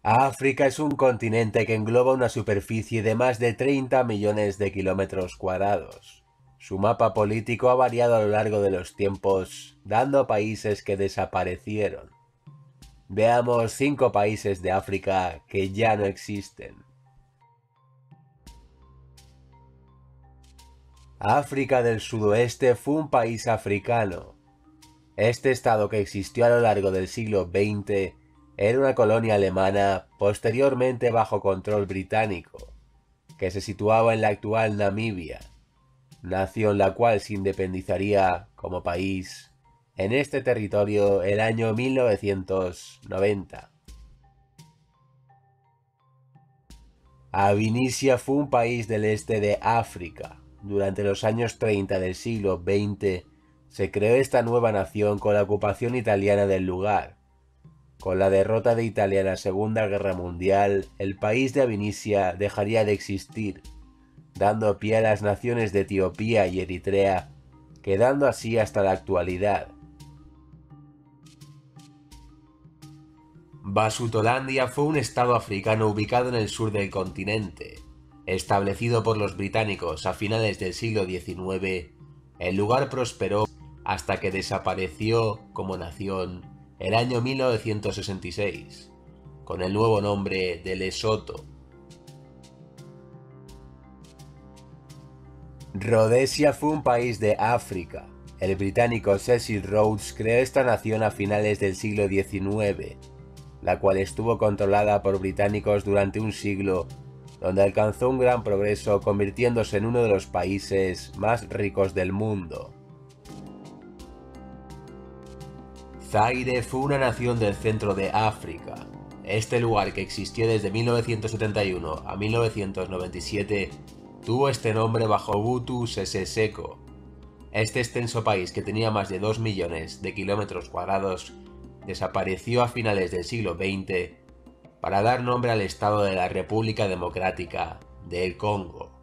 África es un continente que engloba una superficie de más de 30 millones de kilómetros cuadrados. Su mapa político ha variado a lo largo de los tiempos, dando países que desaparecieron. Veamos 5 países de África que ya no existen. África del Sudoeste fue un país africano. Este estado, que existió a lo largo del siglo XX, era una colonia alemana posteriormente bajo control británico, que se situaba en la actual Namibia, nación la cual se independizaría como país en este territorio el año 1990. Abinisia fue un país del este de África. Durante los años 30 del siglo XX se creó esta nueva nación con la ocupación italiana del lugar. Con la derrota de Italia en la Segunda Guerra Mundial, el país de Abinisia dejaría de existir, dando pie a las naciones de Etiopía y Eritrea, quedando así hasta la actualidad. Basutolandia fue un estado africano ubicado en el sur del continente. Establecido por los británicos a finales del siglo XIX, el lugar prosperó hasta que desapareció como nación el año 1966, con el nuevo nombre de Lesoto. Rodesia fue un país de África. El británico Cecil Rhodes creó esta nación a finales del siglo XIX, la cual estuvo controlada por británicos durante un siglo, donde alcanzó un gran progreso, convirtiéndose en uno de los países más ricos del mundo. Zaire fue una nación del centro de África. Este lugar, que existió desde 1971 a 1997, tuvo este nombre bajo Mobutu Sese Seko. Este extenso país, que tenía más de 2 millones de kilómetros cuadrados, desapareció a finales del siglo XX para dar nombre al Estado de la República Democrática del Congo.